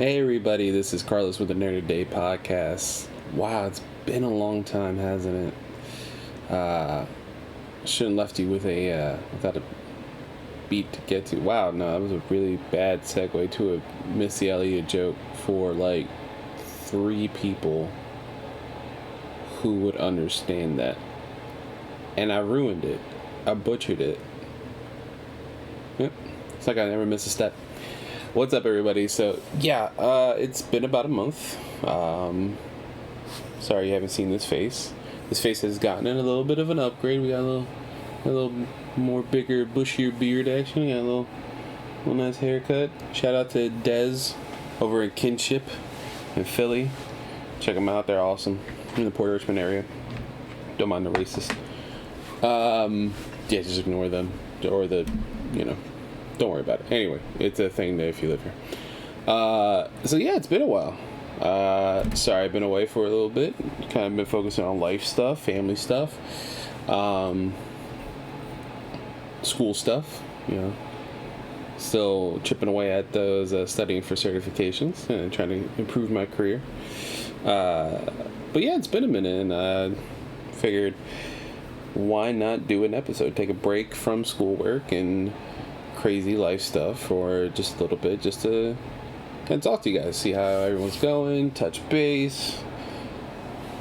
Hey everybody, this is Carlos with the Nerd of Day podcast. Wow, it's been a long time, hasn't it? Shouldn't left you with without a beat to get to. Wow, no, that was a really bad segue to a Missy Elliott joke for like 3 people who would understand that. And I ruined it. I butchered it. Yep. It's like I never miss a step. What's up, everybody? So, it's been about a month. Sorry you haven't seen this face. This face has gotten a little bit of an upgrade. We got a little more bigger, bushier beard action. We got a little nice haircut. Shout out to Dez over at Kinship in Philly. Check them out. They're awesome. In the Port Richmond area. Don't mind the racist. Just ignore them. Or don't worry about it. Anyway, it's a thing that if you live here. It's been a while. Sorry, I've been away for a little bit. Kind of been focusing on life stuff, family stuff, school stuff, Still chipping away at those, studying for certifications and trying to improve my career. It's been a minute, and I figured, why not do an episode? Take a break from schoolwork and crazy life stuff for just a little bit, just to kind of talk to you guys, see how everyone's going, touch base,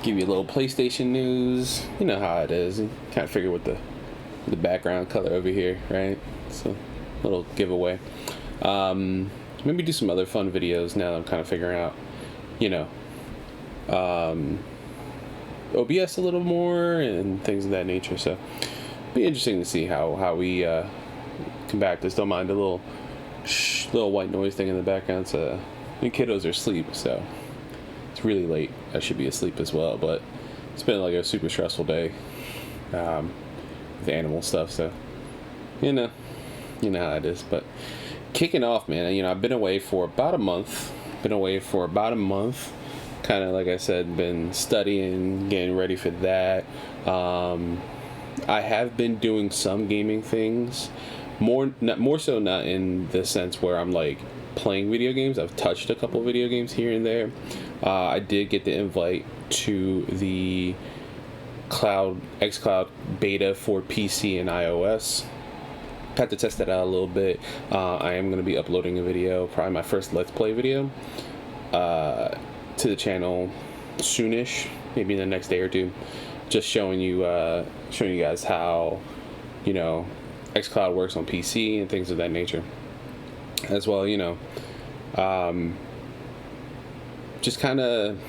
give you a little PlayStation news. You know how it is. And kind of figure what the background color over here, right? So a little giveaway. Maybe do some other fun videos now that I'm kind of figuring out, OBS a little more and things of that nature. So be interesting to see how we back this. Don't mind the little white noise thing in the background. So the kiddos are asleep, so it's really late. I should be asleep as well, but it's been like a super stressful day with animal stuff. So you know how it is. But kicking off, man. I've been away for about a month. Kind of like I said, been studying, getting ready for that. I have been doing some gaming things. More so not in the sense where I'm like playing video games. I've touched a couple video games here and there. I did get the invite to the xCloud beta for PC and iOS. Had to test that out a little bit. I am going to be uploading a video, probably my first Let's Play video, to the channel soonish, maybe in the next day or two, just showing you guys how xCloud works on PC and things of that nature. As well, just kind of,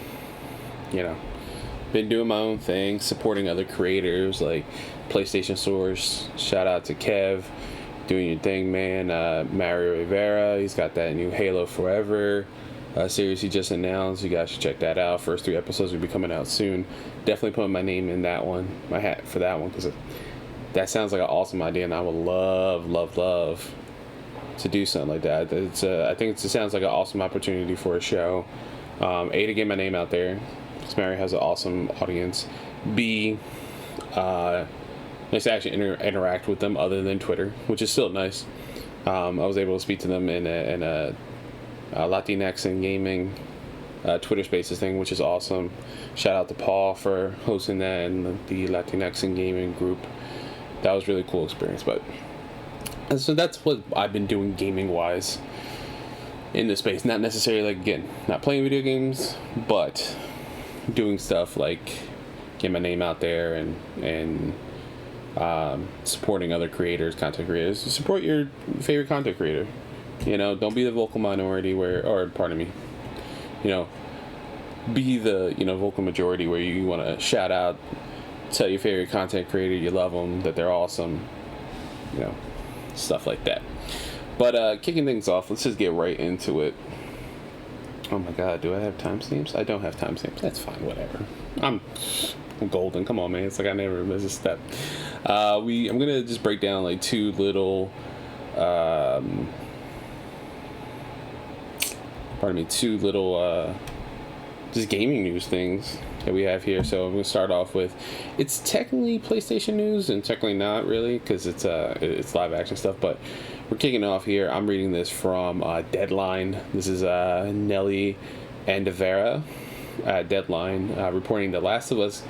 been doing my own thing, supporting other creators like PlayStation Source. Shout out to Kev, doing your thing, man. Mario Rivera, he's got that new Halo Forever series he just announced. You guys should check that out. First 3 episodes will be coming out soon. Definitely putting my name in that one, my hat for that one, because that sounds like an awesome idea, and I would love to do something like that. I think it sounds like an awesome opportunity for a show. A, to get my name out there, because Mary has an awesome audience. B, nice to actually interact with them other than Twitter, which is still nice. I was able to speak to them in a Latinx and gaming Twitter Spaces thing, which is awesome. Shout out to Paul for hosting that and the Latinx and gaming group. That was a really cool experience. But so that's what I've been doing gaming wise in this space. Not necessarily not playing video games, but doing stuff like getting my name out there and supporting other creators, content creators. Support your favorite content creator. Don't be the vocal minority be the vocal majority where you want to shout out, tell your favorite content creator you love them, that they're awesome, stuff like that. But kicking things off, let's just get right into it. Oh my god, do I have timestamps? I don't have timestamps. That's fine, whatever. I'm golden. Come on, man. It's like I never miss a step. I'm gonna just break down like 2 little just gaming news things that we have here. So I'm going to start off with, it's technically PlayStation news and technically not really, because it's live action stuff, but we're kicking off here. I'm reading this from Deadline. This is Nelly Andavera at Deadline, reporting The Last of Us.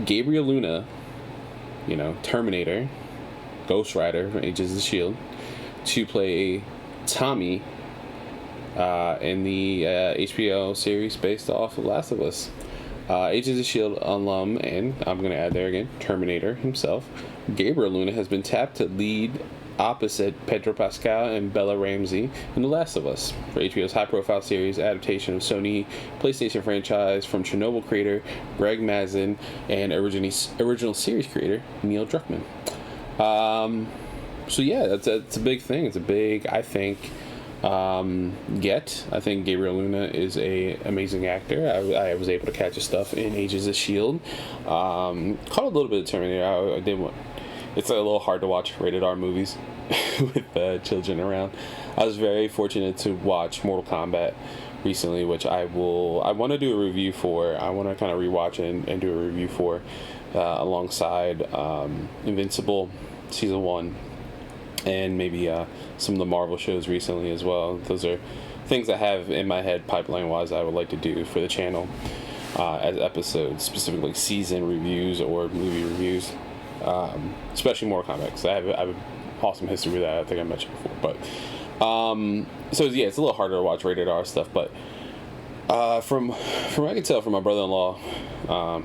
Gabriel Luna, Terminator, Ghost Rider from Agents of S.H.I.E.L.D., to play Tommy in the HBO series based off of Last of Us. Agents of S.H.I.E.L.D. alum, and I'm going to add there again, Terminator himself, Gabriel Luna, has been tapped to lead opposite Pedro Pascal and Bella Ramsey in The Last of Us for HBO's high-profile series adaptation of Sony PlayStation franchise from Chernobyl creator Greg Mazin and original series creator Neil Druckmann. So yeah, it's a big thing. It's a big, I think, get. I think Gabriel Luna is a amazing actor. I was able to catch his stuff in Agents of S.H.I.E.L.D. Caught a little bit of Terminator. I did. It's a little hard to watch rated R movies with children around. I was very fortunate to watch Mortal Kombat recently, which I want to do a review for. I want to kind of rewatch it and do a review for alongside Invincible Season 1 and maybe some of the Marvel shows recently as well. Those are things I have in my head pipeline-wise I would like to do for the channel as episodes, specifically season reviews or movie reviews. Especially Mortal Kombat, because I have an awesome history with that. I think I mentioned before, but so yeah, it's a little harder to watch rated R stuff. But from what I can tell from my brother-in-law,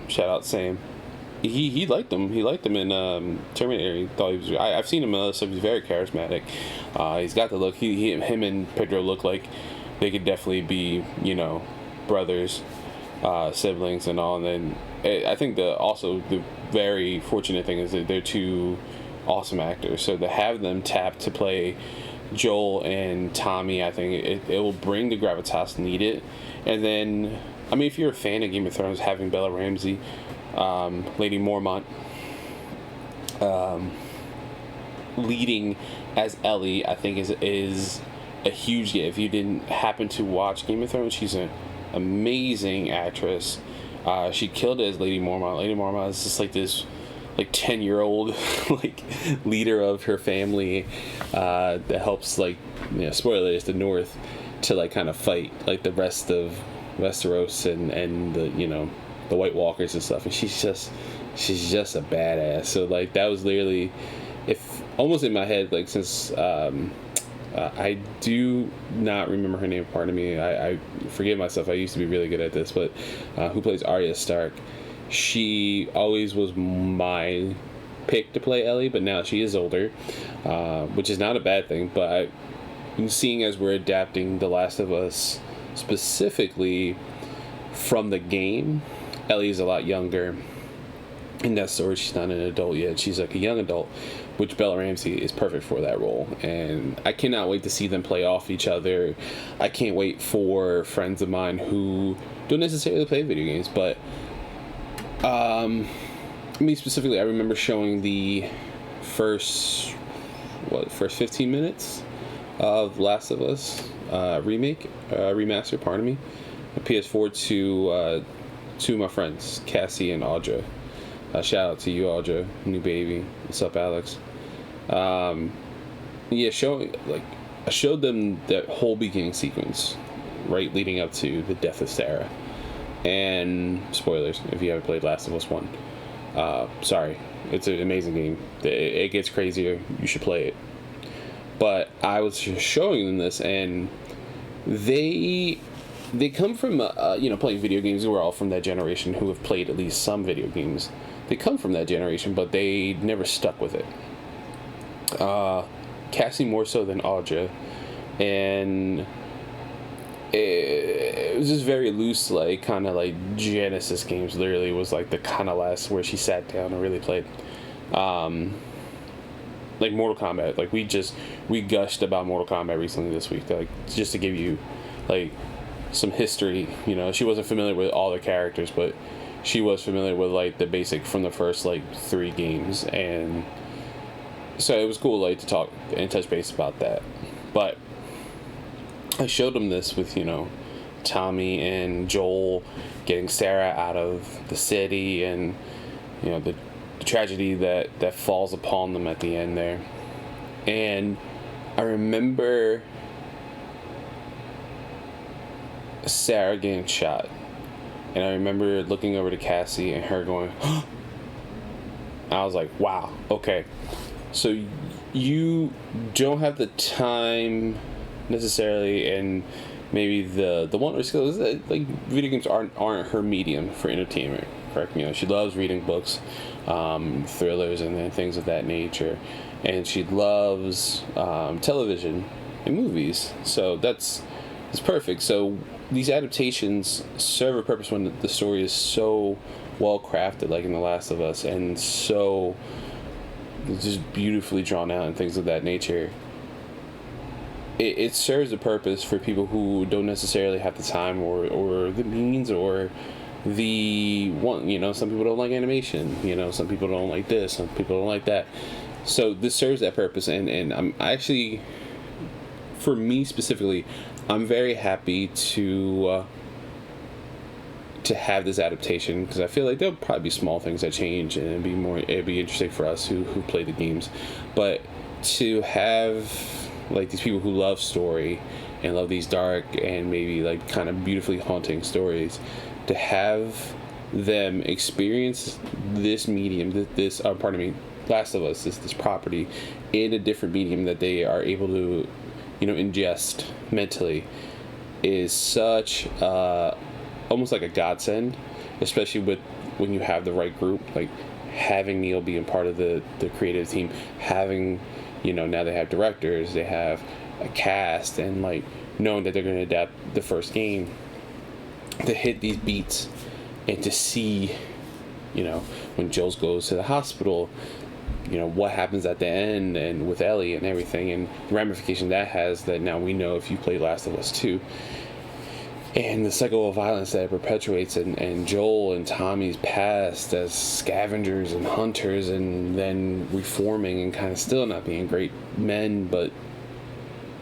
shout out Sam, he liked him. He liked him in Terminator. He thought he was. I've seen him in other stuff. He's very charismatic. He's got the look. Him and Pedro look like they could definitely be, brothers, siblings, and all. And then I think the very fortunate thing is that they're two awesome actors, so to have them tapped to play Joel and Tommy, I think it will bring the gravitas needed. And then, I mean, if you're a fan of Game of Thrones, having Bella Ramsey, Lady Mormont, leading as Ellie, I think is a huge get. If you didn't happen to watch Game of Thrones, she's an amazing actress. She killed it as Lady Mormont. Lady Mormont is just like this 10-year-old leader of her family that helps spoilers, the North to kind of fight the rest of Westeros and the White Walkers and stuff. And she's just a badass. So that was literally, if almost in my head, since I do not remember her name, pardon me, I forgive myself, I used to be really good at this, but who plays Arya Stark, she always was my pick to play Ellie, but now she is older, which is not a bad thing. But seeing as we're adapting The Last of Us specifically from the game, Ellie is a lot younger. In that story, she's not an adult yet. She's a young adult, which Bella Ramsey is perfect for that role. And I cannot wait to see them play off each other. I can't wait for friends of mine who don't necessarily play video games, but me specifically, I remember showing the first 15 minutes of Last of Us remaster, pardon me, PS4 to my friends, Cassie and Audra. Shout out to you, Audra, new baby. What's up, Alex? I showed them that whole beginning sequence, right leading up to the death of Sarah. And spoilers if you haven't played Last of Us 1. Sorry, it's an amazing game. It gets crazier. You should play it. But I was just showing them this, and they come from playing video games. We're all from that generation who have played at least some video games. They come from that generation, but they never stuck with it. Cassie more so than Audra, and it was just very loose, kind of Genesis games. Literally was the kind of last where she sat down and really played. Mortal Kombat. We gushed about Mortal Kombat recently this week. Just to give you some history. She wasn't familiar with all the characters, but she was familiar with the basic from the first 3 games, and so it was cool to talk and touch base about that. But I showed them this with Tommy and Joel getting Sarah out of the city, and the tragedy that falls upon them at the end there. And I remember Sarah getting shot, and I remember looking over to Cassie and her going, I was like, wow, okay. So you don't have the time necessarily, and maybe the one or skills that, like, video games aren't her medium for entertainment, correct? You know, she loves reading books, thrillers and things of that nature, and she loves television and movies. So it's perfect. So these adaptations serve a purpose when the story is so well crafted, like in The Last of Us, and so just beautifully drawn out and things of that nature. It serves a purpose for people who don't necessarily have the time or the means or the one. You know, some people don't like animation. You know, some people don't like this. Some people don't like that. So this serves that purpose, and I'm actually, for me specifically, I'm very happy to have this adaptation, because I feel like there'll probably be small things that change, and it'd be interesting for us who play the games, but to have like these people who love story and love these dark and maybe like kind of beautifully haunting stories, to have them experience this medium, Last of Us, this property in a different medium that they are able to, you know, ingest mentally, is such almost like a godsend, especially when you have the right group, like having Neil being part of the creative team, having, you know, now they have directors, they have a cast, and like knowing that they're going to adapt the first game, to hit these beats and to see, you know, when Jules goes to the hospital, you know, what happens at the end and with Ellie and everything, and the ramification that has, that now we know if you play Last of Us 2, and the cycle of violence that it perpetuates, and Joel and Tommy's past as scavengers and hunters, and then reforming and kind of still not being great men, but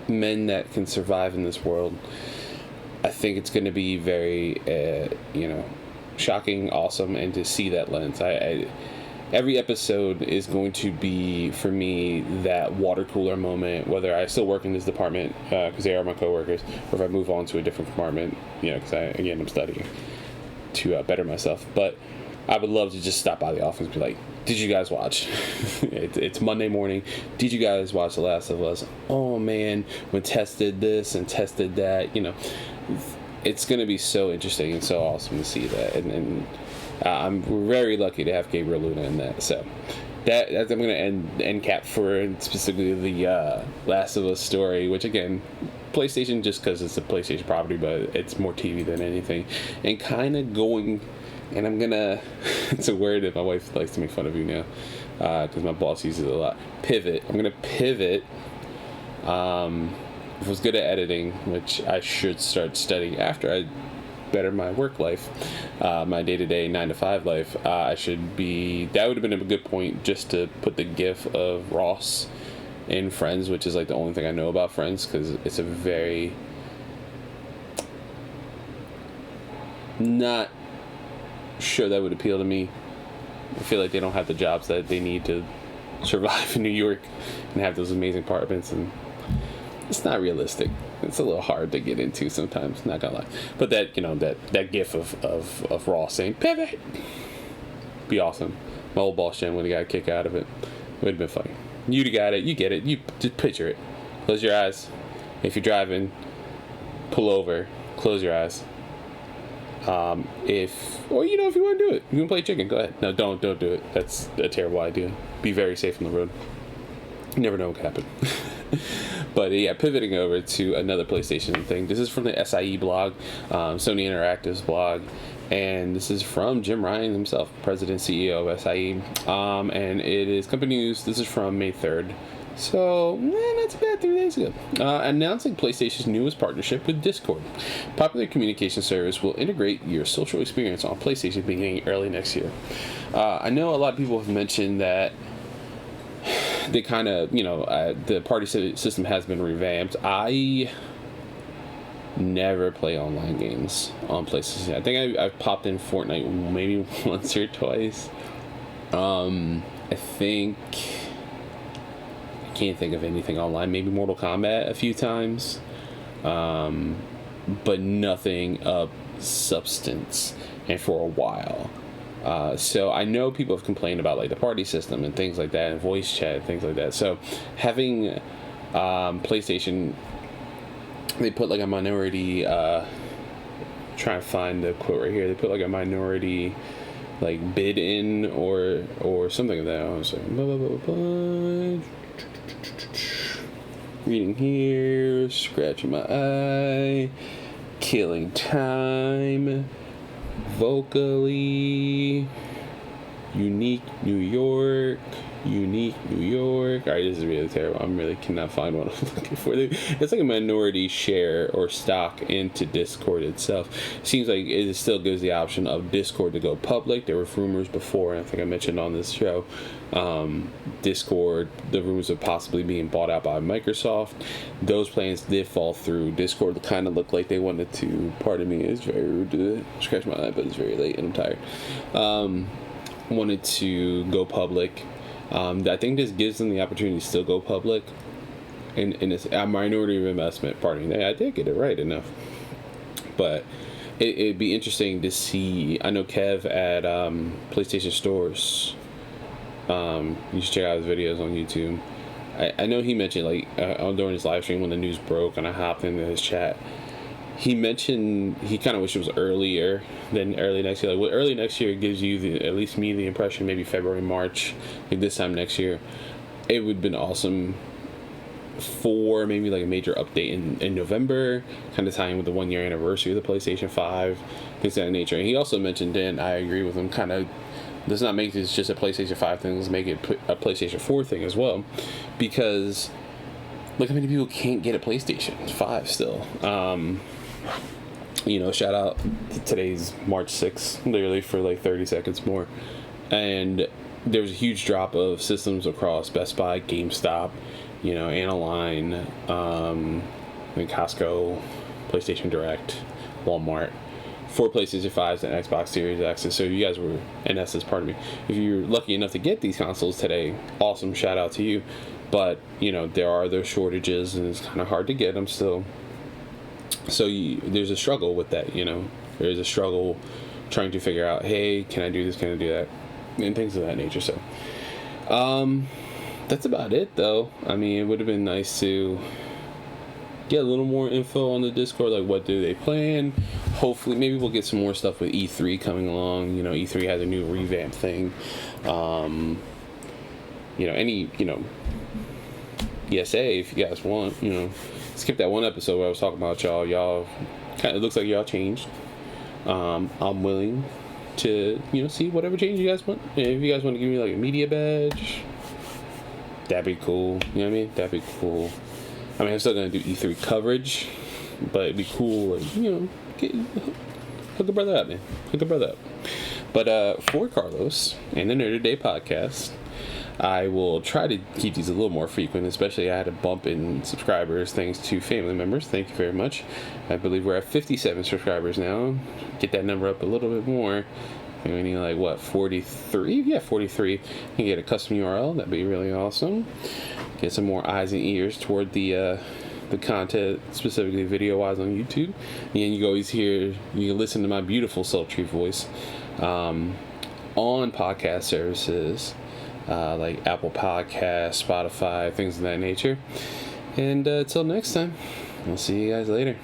men that can survive in this world. I think it's going to be very, you know, shocking, awesome, and to see that lens. Every episode is going to be, for me, that water cooler moment, whether I still work in this department, because they are my coworkers, or if I move on to a different department, you know, because I'm studying to better myself. But I would love to just stop by the office and be like, did you guys watch? It's Monday morning. Did you guys watch The Last of Us? Oh, man, when Tess did this and Tess did that, you know. It's going to be so interesting and so awesome to see that. And I'm very lucky to have Gabriel Luna in that. So that's I'm going to end cap for specifically the Last of Us story, which, again, PlayStation, just because it's a PlayStation property, but it's more TV than anything. And kind of going, and I'm going to, it's a word that my wife likes to make fun of you now, because my boss uses it a lot, pivot. I'm going to pivot. If I was good at editing, which I should start studying after I better my work life, my day-to-day 9-to-5 life, I should be, that would have been a good point, just to put the gif of Ross in Friends, which is like the only thing I know about Friends, because it's a very not sure that would appeal to me. I feel like they don't have the jobs that they need to survive in New York and have those amazing apartments, and it's not realistic. It's a little hard to get into sometimes, not gonna lie. But that, you know, that gif of Ross saying pivot, be awesome. My old boss Jen would have got a kick out of it. Would have been funny. You got it, you get it, you just picture it. Close your eyes. If you're driving, pull over, close your eyes. If you want to do it, you can play chicken, go ahead. No, don't do it. That's a terrible idea. Be very safe on the road. You never know what could happen. But yeah, pivoting over to another PlayStation thing. This is from the SIE blog, Sony Interactive's blog, and this is from Jim Ryan himself, President CEO of SIE, and it is company news. This is from May 3rd. So, not too bad, 3 days ago. Announcing PlayStation's newest partnership with Discord. Popular communication service will integrate your social experience on PlayStation beginning early next year. I know a lot of people have mentioned that they kind of, the party system has been revamped. I never play online games on PlayStation. I think I've popped in Fortnite maybe once or twice. I think... can't think of anything online. Maybe Mortal Kombat a few times, but nothing of substance, and for a while. So I know people have complained about like the party system and things like that, and voice chat and things like that. So having PlayStation, they put like a minority. Trying to find the quote right here. They put like a minority like bid in or something like that. I was like, blah, blah, blah, blah. Reading here, scratching my eye, killing time, vocally, unique New York. Alright, this is really terrible. Cannot find what I'm looking for. It's like a minority share or stock into Discord itself. Seems like it still gives the option of Discord to go public. There were rumors before, and I think I mentioned on this show, Discord, the rumors of possibly being bought out by Microsoft. Those plans did fall through. Discord kind of looked like they wanted to, pardon me, it's very rude to scratch my eye, but it's very late and I'm tired. Wanted to go public. I think this gives them the opportunity to still go public, and it's a minority of investment. Pardon me, I did get it right enough, but it'd be interesting to see. I know Kev at PlayStation Stores. You should check out his videos on YouTube. I know he mentioned like during his live stream when the news broke, and I hopped into his chat. He mentioned he kind of wished it was earlier than early next year. Like, well, early next year gives you, at least me, the impression maybe February, March, like this time next year. It would have been awesome for maybe like a major update in November, kind of tying with the 1 year anniversary of the PlayStation 5, things of that nature. And he also mentioned, and I agree with him, kind of, let's not make this just a PlayStation 5 thing, let's make it a PlayStation 4 thing as well. Because look how many people can't get a PlayStation 5 still. Shout out to today's March 6th, literally for like 30 seconds more. And there was a huge drop of systems across Best Buy, GameStop, Analine, Costco, PlayStation Direct, Walmart, for PlayStation 5s and Xbox Series X. So you guys were, in essence, pardon me, if you're lucky enough to get these consoles today, awesome, shout out to you. But, there are those shortages, and it's kind of hard to get them still. So there's a struggle with that, There's a struggle trying to figure out, hey, can I do this, can I do that, and things of that nature. So, that's about it, though. I mean, it would have been nice to get a little more info on the Discord, like what do they plan. Hopefully, maybe we'll get some more stuff with E3 coming along. E3 has a new revamp thing. ESA, if you guys want, skip that one episode where I was talking about y'all kind of looks like y'all changed. I'm willing to see whatever change you guys want. And if you guys want to give me like a media badge, that'd be cool. You know what I mean? That'd be cool. I mean, I'm still gonna do E3 coverage, but it'd be cool, like, hook a brother up, man. Hook a brother up. But for Carlos and the Nerd Day podcast, I will try to keep these a little more frequent, especially I had a bump in subscribers thanks to family members. Thank you very much. I believe we're at 57 subscribers now. Get that number up a little bit more. We need like, what, 43? Yeah, 43. You can get a custom URL. That'd be really awesome. Get some more eyes and ears toward the content, specifically video-wise on YouTube. And you always hear, you can listen to my beautiful sultry voice on podcast services. Like Apple Podcasts, Spotify, things of that nature. And until next time, I'll see you guys later.